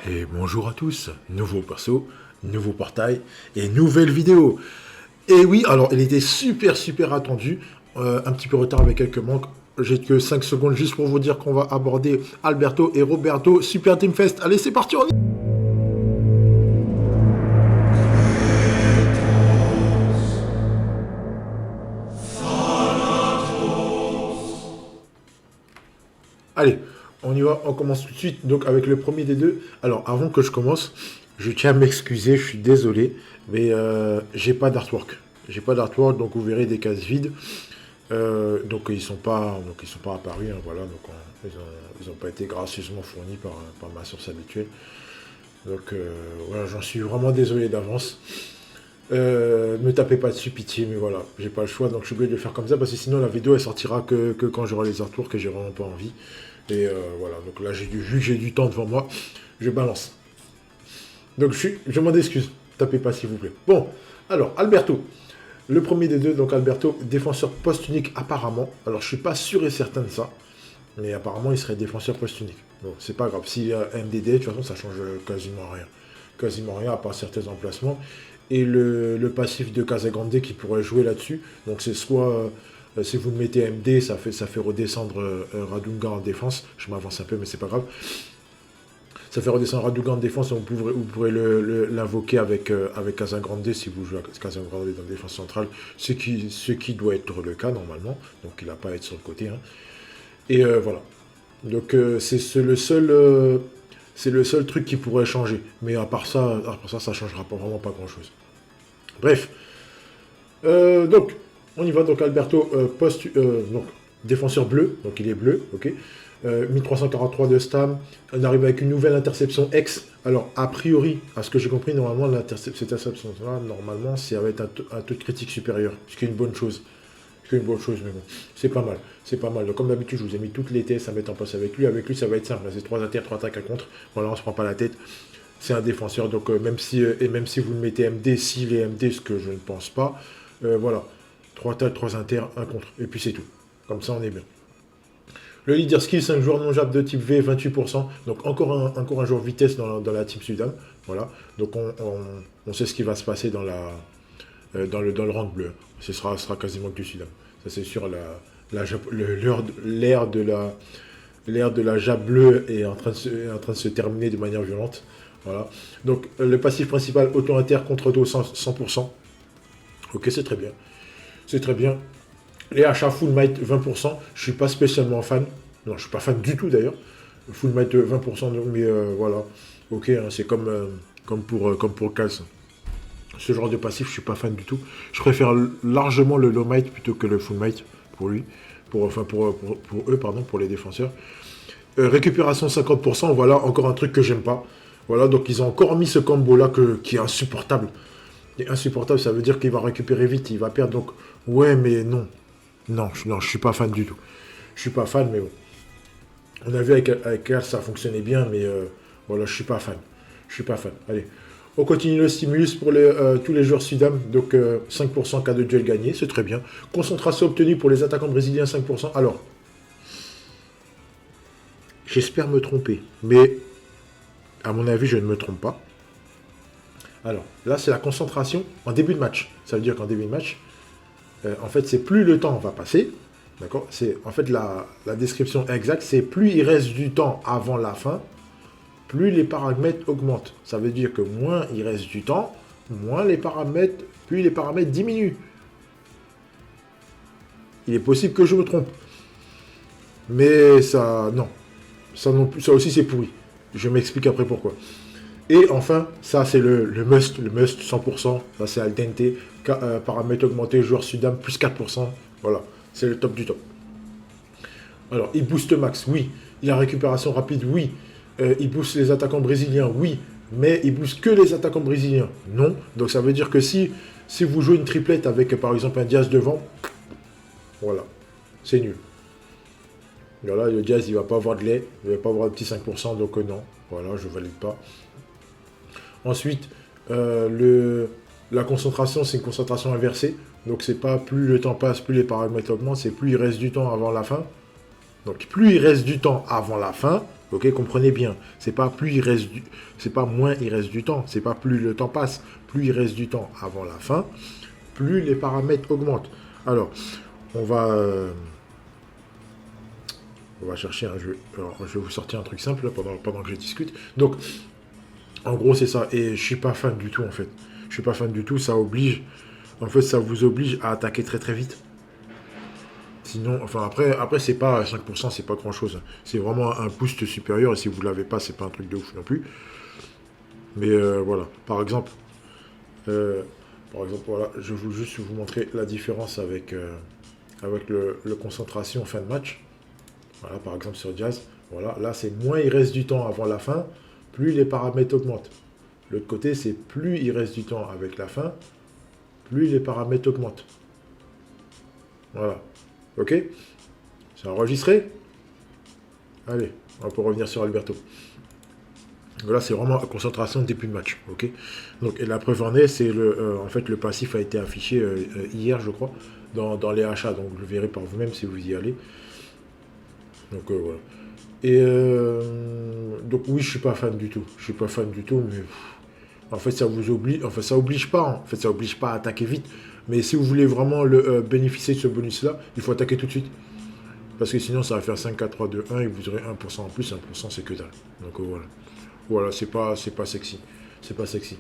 Et bonjour à tous, nouveau perso, nouveau portail et nouvelle vidéo. Et oui, alors il était super attendu, un petit peu retard avec quelques manques. J'ai que 5 secondes juste pour vous dire qu'on va aborder Alberto et Roberto Super Team Fest. Allez, c'est parti, on y... Allez, on y va, on commence tout de suite donc avec le premier des deux. Alors avant que je commence, je tiens à m'excuser, je suis désolé, mais j'ai pas d'artwork. J'ai pas d'artwork, donc vous verrez des cases vides. Donc ils sont pas apparus, hein, voilà, donc ils ont pas été gracieusement fournis par ma source habituelle. Donc voilà, j'en suis vraiment désolé d'avance. Me tapez pas dessus, pitié, mais voilà, j'ai pas le choix, donc je suis obligé de le faire comme ça, parce que sinon la vidéo elle sortira que quand j'aurai les artworks et j'ai vraiment pas envie. Et voilà, donc là vu que j'ai du temps devant moi, je balance. Donc je m'en excuse, tapez pas s'il vous plaît. Bon, alors Alberto, le premier des deux, donc Alberto, défenseur post-unique apparemment. Alors je suis pas sûr et certain de ça, mais apparemment il serait défenseur post-unique. Bon, c'est pas grave, s'il y a MDD, de toute façon ça change quasiment rien. Quasiment rien à part certains emplacements. Et le passif de Casagrande qui pourrait jouer là-dessus. Donc c'est soit, si vous le mettez MD, ça fait redescendre Radunga en défense. Je m'avance un peu, mais c'est pas grave. Ça fait redescendre Radunga en défense, et vous pourrez l'invoquer avec Casagrande si vous jouez à Casagrande dans la défense centrale, ce qui doit être le cas normalement. Donc il n'a pas à être sur le côté. Hein. Et voilà. Donc c'est le seul truc qui pourrait changer. Mais à part ça, ça changera vraiment pas grand-chose. Bref. Donc, on y va. Donc, Alberto, donc, défenseur bleu. Donc, il est bleu. Ok. 1343 de stam. On arrive avec une nouvelle interception X. Alors, a priori, à ce que j'ai compris, normalement, cette interception-là, normalement, c'est avec un taux de critique supérieur. Ce qui est une bonne chose. C'est une bonne chose, mais bon, c'est pas mal. C'est pas mal. Donc, comme d'habitude, je vous ai mis toutes les TS à mettre en place avec lui. Avec lui, ça va être simple. C'est 3 inter, 3 attaques à contre. Voilà, on se prend pas la tête. C'est un défenseur. Donc, même si vous le mettez MD, s'il est MD, ce que je ne pense pas, voilà. 3 attaques, 3 inter, 1 contre. Et puis, c'est tout. Comme ça, on est bien. Le leader skill, 5 joueurs non jab de type V, 28%. Donc, encore un joueur vitesse dans la team Sudam. Voilà. Donc, on sait ce qui va se passer dans le rang bleu. Ce sera quasiment que du Sudam. Ça c'est sûr, l'ère de la jab bleue est en train de se terminer de manière violente. Voilà. Donc le passif principal, auto-inter contre auto 100%. Ok, c'est très bien. C'est très bien. Les achats full might 20%. Je suis pas spécialement fan. Non, je suis pas fan du tout d'ailleurs. Full might 20%, mais voilà. Ok, hein, c'est comme pour Kals. Ce genre de passif, je suis pas fan du tout. Je préfère largement le low might plutôt que le full might pour lui. Pour eux, pardon, pour les défenseurs. Récupération 50%, voilà, encore un truc que j'aime pas. Voilà, donc ils ont encore mis ce combo-là qui est insupportable. Et insupportable, ça veut dire qu'il va récupérer vite, il va perdre. Donc, ouais, mais non. Non, je suis pas fan du tout. Je suis pas fan, mais bon. On a vu avec Kals, ça fonctionnait bien, mais voilà, je suis pas fan. Je suis pas fan. Allez. On continue le stimulus pour tous les joueurs Sudam, donc 5% cas de duel gagné, c'est très bien. Concentration obtenue pour les attaquants brésiliens, 5%. Alors, j'espère me tromper, mais à mon avis, je ne me trompe pas. Alors, là, c'est la concentration en début de match. Ça veut dire qu'en début de match, en fait, c'est plus le temps va passer, d'accord. C'est en fait la description exacte, c'est plus il reste du temps avant la fin, plus les paramètres augmentent. Ça veut dire que moins il reste du temps, plus les paramètres diminuent. Il est possible que je me trompe. Mais ça, non. Ça aussi c'est pourri. Je m'explique après pourquoi. Et enfin, ça c'est le must 100%. Ça c'est al dente. Paramètres augmentés, joueur Sudam, plus 4%. Voilà, c'est le top du top. Alors, il booste max, oui. Il a récupération rapide, oui. Il booste les attaquants brésiliens, oui, mais il booste que les attaquants brésiliens, non. Donc ça veut dire que si vous jouez une triplette avec par exemple un Diaz devant, voilà, c'est nul. Voilà, le Diaz il va pas avoir de lait, il va pas avoir de petit 5%, donc non, voilà, je valide pas. Ensuite, la concentration, c'est une concentration inversée, donc c'est pas plus le temps passe, plus les paramètres augmentent, c'est plus il reste du temps avant la fin. Donc plus il reste du temps avant la fin, Ok, comprenez bien. C'est pas plus il reste c'est pas moins il reste du temps. C'est pas plus le temps passe, plus il reste du temps avant la fin, plus les paramètres augmentent. Alors, on va, euh, on va chercher un jeu. Alors, je vais vous sortir un truc simple là, pendant que je discute. Donc, en gros, c'est ça. Et je suis pas fan du tout en fait. Je suis pas fan du tout. Ça oblige. En fait, ça vous oblige à attaquer très très vite. Sinon, enfin après c'est pas 5%, c'est pas grand chose. C'est vraiment un boost supérieur et si vous l'avez pas, c'est pas un truc de ouf non plus. Mais voilà, euh, par exemple, voilà, je veux juste vous montrer la différence avec le concentration en fin de match. Voilà, par exemple sur Jazz, voilà, là c'est moins il reste du temps avant la fin, plus les paramètres augmentent. L'autre côté, c'est plus il reste du temps avec la fin, plus les paramètres augmentent. Voilà. Ok? C'est enregistré? Allez, on peut revenir sur Alberto. Là, c'est vraiment concentration début de match. Ok. Donc, et la preuve en est, c'est en fait, le passif a été affiché hier, je crois, dans les achats. Donc, vous le verrez par vous-même si vous y allez. Donc, voilà. Et donc, oui, je suis pas fan du tout. Je suis pas fan du tout, mais en fait, ça vous oblige. Enfin, ça oblige pas. En fait, ça oblige pas à attaquer vite. Mais si vous voulez vraiment bénéficier de ce bonus-là, il faut attaquer tout de suite. Parce que sinon, ça va faire 5, 4, 3, 2, 1 et vous aurez 1% en plus. 1%, c'est que dalle. Donc, voilà. Voilà, c'est pas sexy. C'est pas sexy.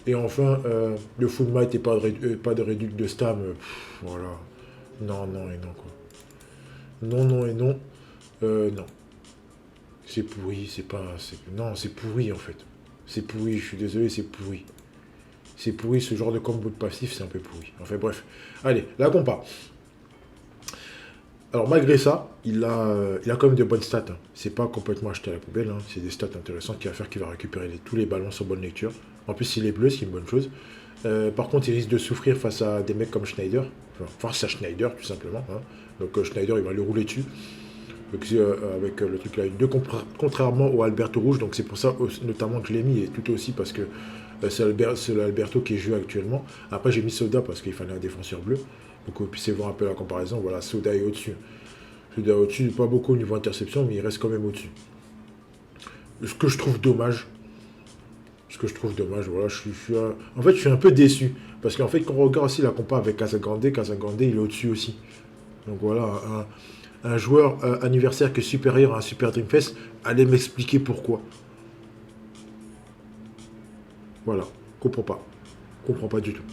Et enfin, le full might et pas de réduc de stam. Voilà. Non, non et non, quoi. Non, non et non. Non. C'est pourri, c'est pas. Non, c'est pourri en fait. C'est pourri, je suis désolé, c'est pourri. C'est pourri, ce genre de combo de passif, c'est un peu pourri. Enfin bref. Allez, la compa. Alors malgré ça, il a quand même de bonnes stats. Hein. C'est pas complètement acheté à la poubelle. Hein. C'est des stats intéressantes qu'il va faire, qu'il va récupérer tous les ballons sur bonne lecture. En plus, il est bleu, c'est une bonne chose. Par contre, il risque de souffrir face à des mecs comme Schneider. Enfin, face à Schneider, tout simplement. Hein. Donc Schneider, il va le rouler dessus. Donc, avec le truc là, 2 contrairement au Alberto Rouge. Donc c'est pour ça notamment que je l'ai mis. Et tout aussi parce que c'est l'Alberto qui est joué actuellement. Après, j'ai mis Soda parce qu'il fallait un défenseur bleu. Donc vous puissiez voir un peu la comparaison. Voilà, Soda est au-dessus. Soda est au-dessus, pas beaucoup au niveau interception, mais il reste quand même au-dessus. Ce que je trouve dommage, voilà, en fait, je suis un peu déçu. Parce qu'en fait, quand on regarde aussi la compa avec Casagrande, il est au-dessus aussi. Donc voilà, un joueur anniversaire qui est supérieur à un Super Dreamfest, allez m'expliquer pourquoi. Voilà, comprends pas. Comprends pas du tout.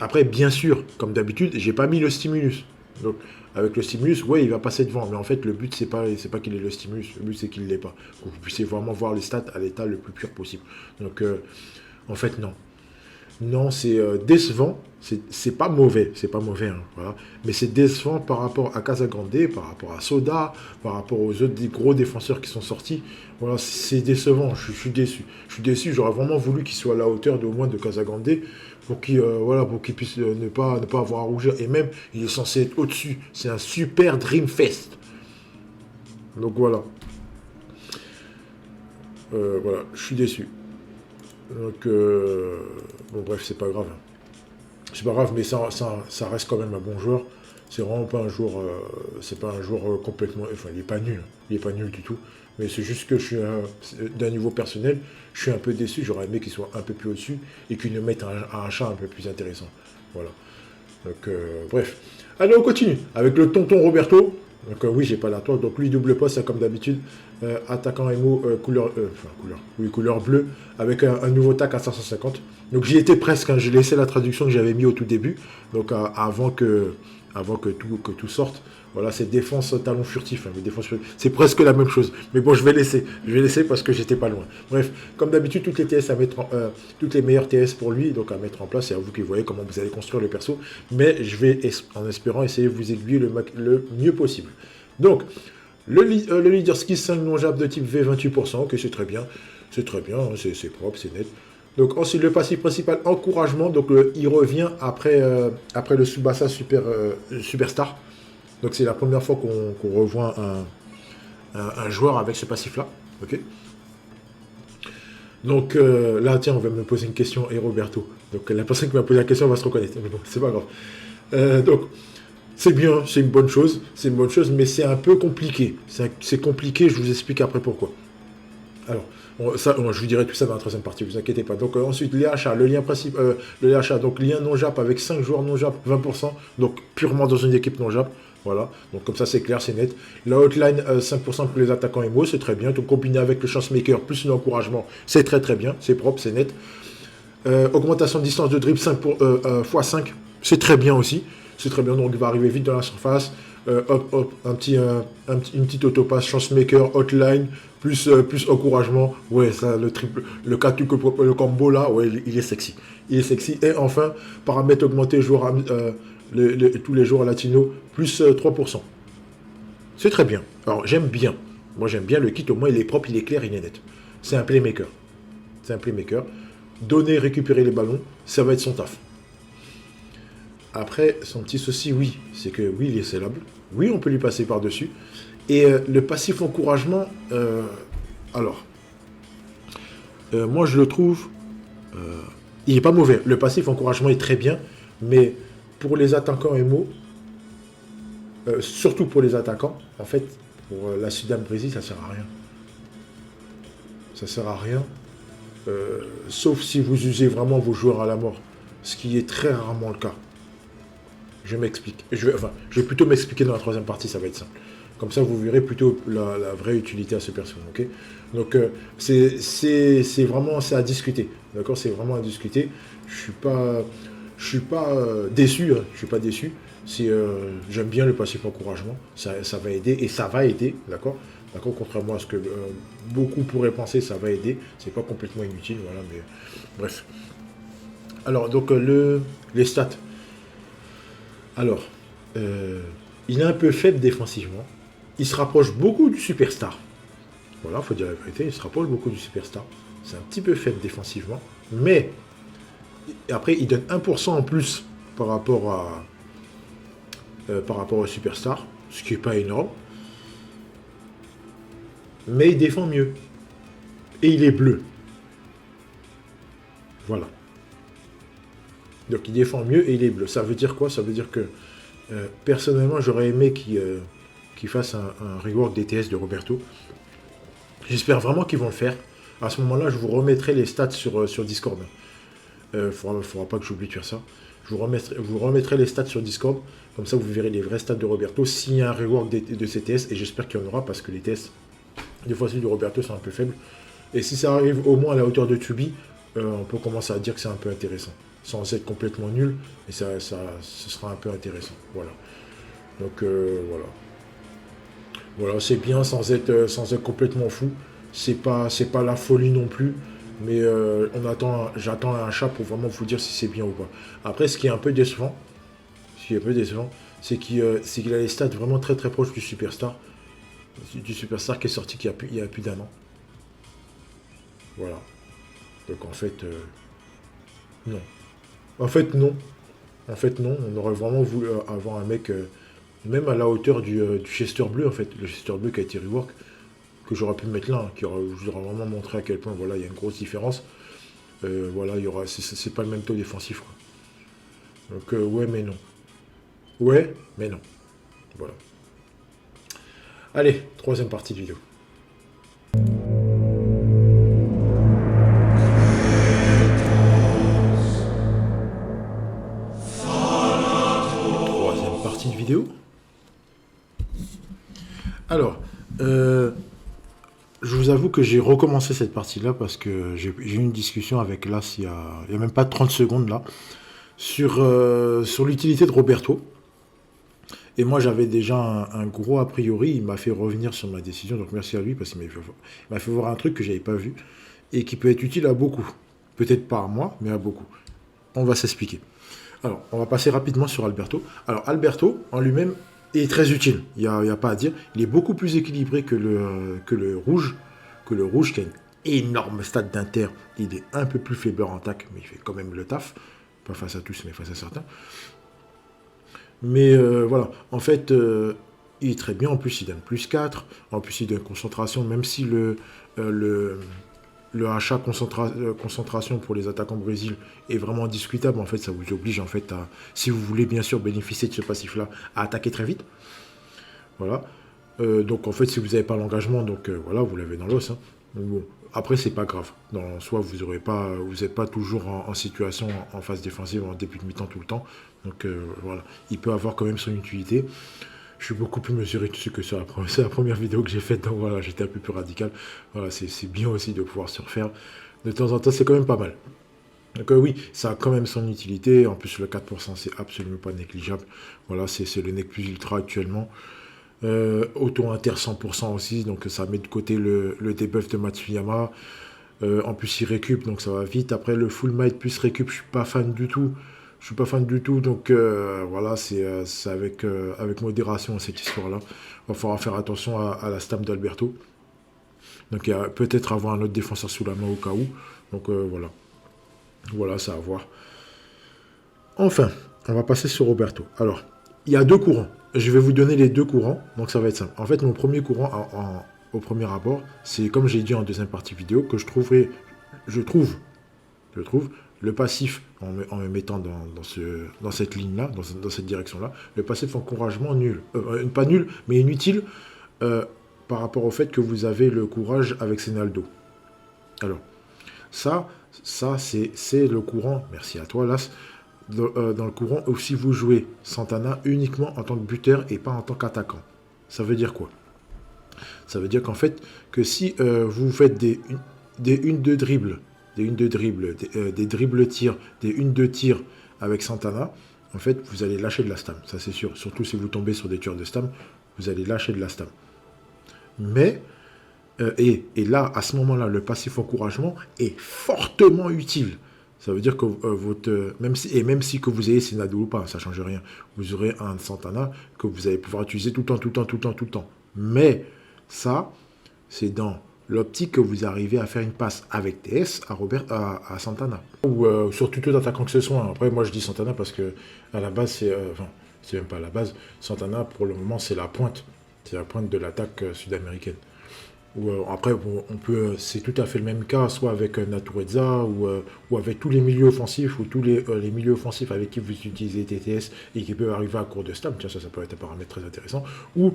Après, bien sûr, comme d'habitude, j'ai pas mis le stimulus. Donc, avec le stimulus, ouais, il va passer devant. Mais en fait, le but, c'est pas qu'il ait le stimulus. Le but, c'est qu'il ne l'ait pas. Pour que vous puissiez vraiment voir les stats à l'état le plus pur possible. Donc, en fait, non. Non, c'est décevant. C'est pas mauvais. C'est pas mauvais, hein, voilà. Mais c'est décevant par rapport à Casagrande, par rapport à Soda, par rapport aux autres gros défenseurs qui sont sortis. Voilà, c'est décevant. Je suis déçu. Je suis déçu. J'aurais vraiment voulu qu'il soit à la hauteur au moins de Casagrande pour qu'il voilà, pour qu'il puisse ne pas avoir à rougir. Et même, il est censé être au-dessus. C'est un super Dream Fest. Donc voilà. Voilà, je suis déçu. Donc, bon, bref, c'est pas grave. C'est pas grave, mais ça reste quand même un bon joueur. C'est vraiment pas un joueur, c'est pas un joueur complètement, enfin, il est pas nul. Il est pas nul du tout. Mais c'est juste que je suis d'un niveau personnel, je suis un peu déçu. J'aurais aimé qu'il soit un peu plus au-dessus et qu'il nous mette un achat un peu plus intéressant. Voilà. Donc, bref. Allez, on continue avec le tonton Roberto. Donc, oui, j'ai pas la toile. Donc, lui, double poste, comme d'habitude. Attaquant MO couleur bleue, avec un nouveau tac à 550. Donc, j'y étais presque. Hein, j'ai laissé la traduction que j'avais mis au tout début. Donc, avant que tout sorte. Voilà, c'est défense talon furtif. Hein, c'est presque la même chose. Mais bon, je vais laisser parce que j'étais pas loin. Bref, comme d'habitude, toutes les TS à mettre toutes les meilleures TS pour lui, donc à mettre en place. C'est à vous qui voyez comment vous allez construire le perso. Mais je vais, en espérant, essayer de vous aiguiller le mieux possible. Donc, le leader ski 5 non-jab de type V28%, ok, c'est très bien. C'est très bien, hein, c'est propre, c'est net. Donc ensuite le passif principal, encouragement. Donc il revient après le Tsubasa Superstar. Donc c'est la première fois qu'on revoit un joueur avec ce passif-là. Ok. Donc là, tiens, on va me poser une question, et Roberto. Donc la personne qui m'a posé la question va se reconnaître. Mais bon, c'est pas grave. Donc C'est bien, c'est une bonne chose, mais c'est un peu compliqué. C'est compliqué, je vous explique après pourquoi. Alors, je vous dirai tout ça dans la troisième partie, vous inquiétez pas. Donc ensuite, les achats, le lien principal, le lien achat, donc lien non JAP avec 5 joueurs non JAP, 20%, donc purement dans une équipe non JAP. Voilà, donc comme ça c'est clair, c'est net. La hotline, 5% pour les attaquants MO, c'est très bien. Donc combiné avec le chance maker plus l'encouragement, c'est très très bien, c'est propre, c'est net. Augmentation de distance de dribble 5 x 5, c'est très bien aussi. C'est très bien, donc il va arriver vite dans la surface. Hop, une petite autopasse, chance maker, hotline, plus encouragement. Ouais, ça, le combo là, ouais, il est sexy. Il est sexy. Et enfin, paramètres augmentés, tous les joueurs latinos, plus 3%. C'est très bien. Alors, j'aime bien. Moi, j'aime bien le kit. Au moins, il est propre, il est clair, il est net. C'est un playmaker. C'est un playmaker. Donner, récupérer les ballons, ça va être son taf. Après, son petit souci, oui, c'est que oui, il est scellable. Oui, on peut lui passer par-dessus. Et le passif encouragement, moi je le trouve, il n'est pas mauvais. Le passif encouragement est très bien, mais pour les attaquants MO, surtout pour les attaquants, en fait, pour la Sudam Brésil, ça sert à rien. Ça sert à rien, sauf si vous usez vraiment vos joueurs à la mort, ce qui est très rarement le cas. Je m'explique. Je vais plutôt m'expliquer dans la troisième partie, ça va être simple. Comme ça, vous verrez plutôt la vraie utilité à ce personnage. Okay, donc, c'est vraiment à discuter. D'accord, c'est vraiment à discuter. Je suis pas déçu. Hein, je suis pas déçu. J'aime bien le passif encouragement. Ça va aider et ça va aider. D'accord. Contrairement à ce que beaucoup pourraient penser, ça va aider. C'est pas complètement inutile. Voilà. Mais bref. Alors, donc les stats. Alors, il est un peu faible défensivement. Il se rapproche beaucoup du superstar. Voilà, il faut dire la vérité, il se rapproche beaucoup du superstar. C'est un petit peu faible défensivement. Mais, après, il donne 1% en plus par rapport au superstar, ce qui n'est pas énorme. Mais il défend mieux. Et il est bleu. Voilà. Donc il défend mieux et il est bleu. Ça veut dire quoi? Ça veut dire que personnellement, j'aurais aimé qu'il fasse un rework DTS de Roberto. J'espère vraiment qu'ils vont le faire. À ce moment-là, je vous remettrai les stats sur Discord. Faudra pas que j'oublie de faire ça. Je vous remettrai les stats sur Discord. Comme ça, vous verrez les vrais stats de Roberto. S'il y a un rework de ces TS, et j'espère qu'il y en aura, parce que les TS, des fois, celui de Roberto, sont un peu faibles. Et si ça arrive au moins à la hauteur de Tubi, on peut commencer à dire que c'est un peu intéressant. Sans être complètement nul, mais ce sera un peu intéressant. Voilà. Donc, voilà. Voilà, c'est bien sans être complètement fou. C'est pas la folie non plus. Mais j'attends un chat pour vraiment vous dire si c'est bien ou pas. Après, ce qui est un peu décevant, c'est qu'il a les stats vraiment très très proches du Superstar. Du Superstar qui est sorti il y a plus d'un an. Voilà. Donc en fait, non. En fait, non. On aurait vraiment voulu avoir un mec, même à la hauteur du Chester Bleu, en fait. Le Chester Bleu qui a été rework, que j'aurais pu mettre là, je vous aurais vraiment montré à quel point, voilà, il y a une grosse différence. Voilà, c'est pas le même taux défensif, quoi. Donc, ouais, mais non. Ouais, mais non. Voilà. Allez, troisième partie de vidéo. Troisième partie de vidéo. Alors, je vous avoue que j'ai recommencé cette partie-là parce que j'ai eu une discussion avec Las il y a même pas 30 secondes là, sur l'utilité de Roberto. Et moi, j'avais déjà un gros a priori. Il m'a fait revenir sur ma décision. Donc, merci à lui parce qu'il m'a fait voir un truc que je n'avais pas vu et qui peut être utile à beaucoup. Peut-être pas à moi, mais à beaucoup. On va s'expliquer. Alors, on va passer rapidement sur Alberto. Alors, Alberto, en lui-même, est très utile. Il n'y a pas à dire. Il est beaucoup plus équilibré que le rouge. Que le rouge, qui a une énorme stat d'inter. Il est un peu plus faibleur en tac, mais il fait quand même le taf. Pas face à tous, mais face à certains. Mais voilà, en fait, il est très bien. En plus, il donne plus 4. En plus, il donne concentration, même si le achat concentration pour les attaquants Brésil est vraiment discutable. En fait, ça vous oblige, en fait, à, si vous voulez bien sûr bénéficier de ce passif-là, à attaquer très vite. Voilà. Donc, en fait, si vous n'avez pas l'engagement, donc voilà, vous l'avez dans l'os. Hein. Bon. Après, c'est pas grave. Dans soi, vous n'êtes pas toujours en situation en phase défensive en début de mi-temps tout le temps. Donc, voilà. Il peut avoir quand même son utilité. Je suis beaucoup plus mesuré dessus que sur c'est la première vidéo que j'ai faite, donc voilà, j'étais un peu plus radical. Voilà, c'est bien aussi de pouvoir se refaire. De temps en temps, c'est quand même pas mal. Donc oui, ça a quand même son utilité. En plus, le 4%, c'est absolument pas négligeable. Voilà, c'est le nec plus ultra actuellement. Auto inter 100% aussi, donc ça met de côté le debuff de Matsuyama. En plus, il récup, donc ça va vite. Après, le full might plus récup, je suis pas fan du tout. Je suis pas fan du tout, donc voilà, c'est avec modération cette histoire-là. Il va falloir faire attention à la stam d'Alberto. Donc peut-être avoir un autre défenseur sous la main au cas où. Donc voilà. Voilà, ça à voir. Enfin, on va passer sur Roberto. Alors, il y a deux courants. Je vais vous donner les deux courants, donc ça va être simple. En fait, mon premier courant au premier abord, c'est comme j'ai dit en deuxième partie vidéo, que je trouve le passif, en me mettant dans cette ligne-là, dans cette direction-là, le passif encouragement nul. Pas nul, mais inutile par rapport au fait que vous avez le courage avec Senaldo. Alors, ça c'est le courant, merci à toi, Las, dans le courant où si vous jouez Santana uniquement en tant que buteur et pas en tant qu'attaquant. Ça veut dire quoi? Ça veut dire qu'en fait, que si vous faites des 1-2 dribbles, des dribbles tirs, des 1-2 tirs avec Santana, en fait, vous allez lâcher de la stam, ça c'est sûr. Surtout si vous tombez sur des tueurs de stam, vous allez lâcher de la stam. Mais, et là, à ce moment-là, le passif encouragement est fortement utile. Ça veut dire que même si que vous ayez Senado ou pas, ça ne change rien. Vous aurez un Santana que vous allez pouvoir utiliser tout le temps. Mais ça, c'est dans l'optique que vous arrivez à faire une passe avec TS à Santana. Ou sur tout autre attaquant que ce soit. Après, moi, je dis Santana parce que à la base, c'est même pas à la base. Santana, pour le moment, c'est la pointe. C'est la pointe de l'attaque sud-américaine. Après, c'est tout à fait le même cas, soit avec Natureza ou avec tous les milieux offensifs, ou tous les milieux offensifs avec qui vous utilisez TTS et qui peuvent arriver à court de stam. Tiens, ça peut être un paramètre très intéressant. Ou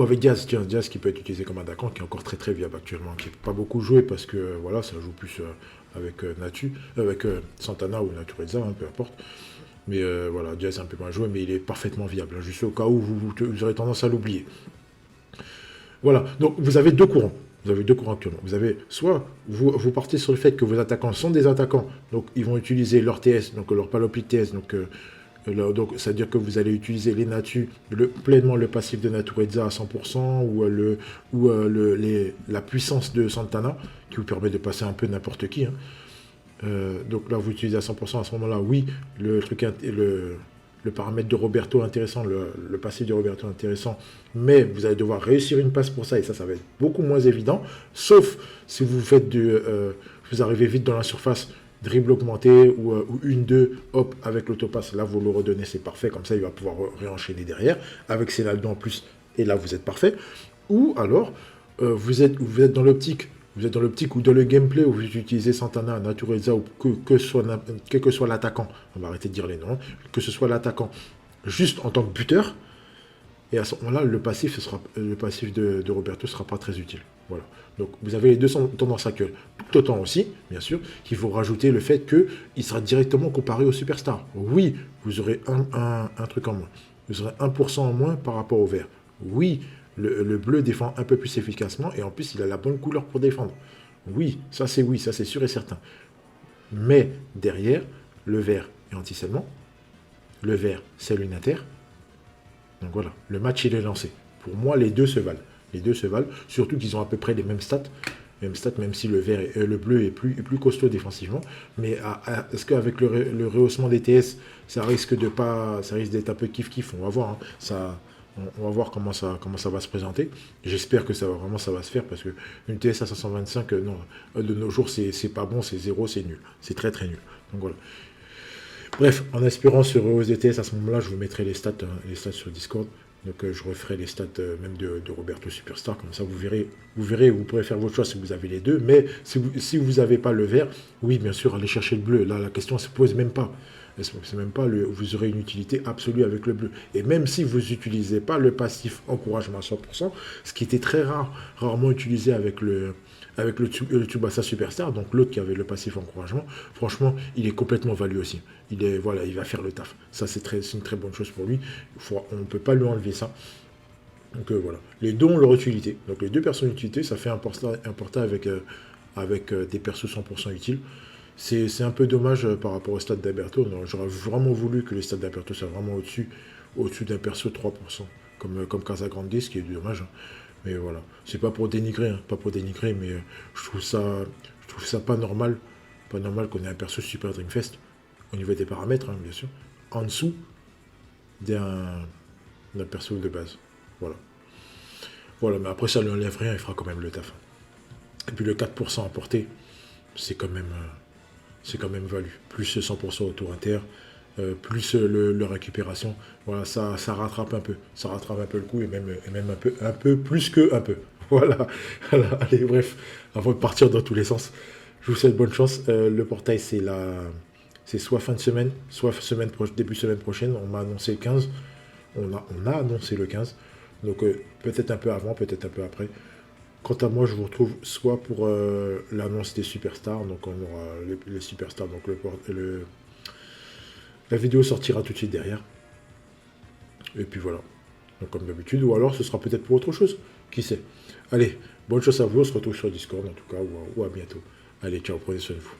avec Diaz, tiens, Diaz qui peut être utilisé comme attaquant, qui est encore très très viable actuellement, qui n'est pas beaucoup joué parce que voilà, ça joue plus avec Santana ou Natureza, hein, peu importe. Mais voilà, Diaz est un peu moins joué, mais il est parfaitement viable, hein, juste au cas où vous aurez tendance à l'oublier. Voilà, donc vous avez deux courants. Vous avez deux courants actuellement. Vous avez soit vous partez sur le fait que vos attaquants sont des attaquants, donc ils vont utiliser leur TS, donc leur panoplie de TS, donc c'est-à-dire que vous allez utiliser les Natu, pleinement le passif de Natureza à 100%, ou la puissance de Santana, qui vous permet de passer un peu n'importe qui. Hein. Donc là, vous utilisez à 100%, à ce moment-là, oui, le paramètre de Roberto intéressant, le passif de Roberto intéressant, mais vous allez devoir réussir une passe pour ça, et ça va être beaucoup moins évident, sauf si vous faites vous arrivez vite dans la surface, dribble augmenté, ou 1-2, hop, avec l'autopasse, là vous le redonnez, c'est parfait, comme ça il va pouvoir réenchaîner derrière, avec Senaldo en plus, et là vous êtes parfait, ou alors, vous êtes dans l'optique, ou dans le gameplay où vous utilisez Santana, Natureza, ou quel que soit l'attaquant, on va arrêter de dire les noms, que ce soit l'attaquant, juste en tant que buteur, et à ce moment-là, le passif de Roberto ne sera pas très utile. Voilà. Donc vous avez les deux tendances actuelles. Tout autant aussi, bien sûr, qu'il faut rajouter le fait qu'il sera directement comparé au superstar. Oui, vous aurez un truc en moins. Vous aurez 1% en moins par rapport au vert. Oui, le bleu défend un peu plus efficacement et en plus il a la bonne couleur pour défendre. Oui, ça c'est sûr et certain. Mais derrière, le vert est anti-scellement, le vert c'est l'unater. Donc voilà, le match il est lancé. Pour moi, les deux se valent. Surtout qu'ils ont à peu près les mêmes stats. Même si le bleu est plus costaud défensivement. Mais est-ce qu'avec le rehaussement des TS, ça risque d'être un peu kiff-kiff? On va voir. Hein. On va voir comment ça va se présenter. J'espère que ça va se faire parce qu'une TS à 525, non, de nos jours, c'est pas bon, c'est zéro, c'est nul. C'est très très nul. Donc voilà. Bref, en espérant ce rehausse des TS, à ce moment-là, je vous mettrai les stats sur Discord. Donc je referai les stats même de Roberto Superstar, comme ça vous verrez, vous pourrez faire votre choix si vous avez les deux, mais si vous n'avez pas le vert, oui bien sûr, allez chercher le bleu, là la question ne se pose même pas. C'est même pas vous aurez une utilité absolue avec le bleu. Et même si vous n'utilisez pas le passif encouragement à 100%, ce qui était très rarement utilisé avec le Tsubasa Superstar, donc l'autre qui avait le passif encouragement, franchement, il est complètement value aussi. Voilà, il va faire le taf. Ça, c'est une très bonne chose pour lui. On ne peut pas lui enlever ça. Donc voilà. Les deux ont leur utilité. Donc les deux persos d'utilité, ça fait un porta avec des persos 100% utiles. C'est un peu dommage par rapport au stade d'Alberto. J'aurais vraiment voulu que les stades d'Alberto soient vraiment au-dessus d'un perso 3%, comme Casagrande, ce qui est dommage. Hein. Mais voilà, c'est pas pour dénigrer, hein, pas pour dénigrer, mais je trouve ça pas normal qu'on ait un perso Super Dreamfest au niveau des paramètres, hein, bien sûr, en dessous d'un perso de base. Voilà. Voilà, mais après ça ne lui enlève rien, il fera quand même le taf. Et puis le 4% apporté, c'est quand même value. Plus 100% au tour inter, plus le récupération, voilà, ça rattrape un peu. Ça rattrape un peu le coup et même un peu plus que un peu. Voilà. Voilà. Allez, bref, avant de partir dans tous les sens, je vous souhaite bonne chance. Le portail, c'est soit fin de semaine, soit début semaine prochaine. On m'a annoncé le 15. On a annoncé le 15. Donc peut-être un peu avant, peut-être un peu après. Quant à moi, je vous retrouve soit pour l'annonce des superstars, donc on aura les superstars, donc la vidéo sortira tout de suite derrière. Et puis voilà. Donc comme d'habitude, ou alors ce sera peut-être pour autre chose. Qui sait. Allez, bonne chance à vous, on se retrouve sur Discord en tout cas, ou à bientôt. Allez, ciao, prenez soin de vous.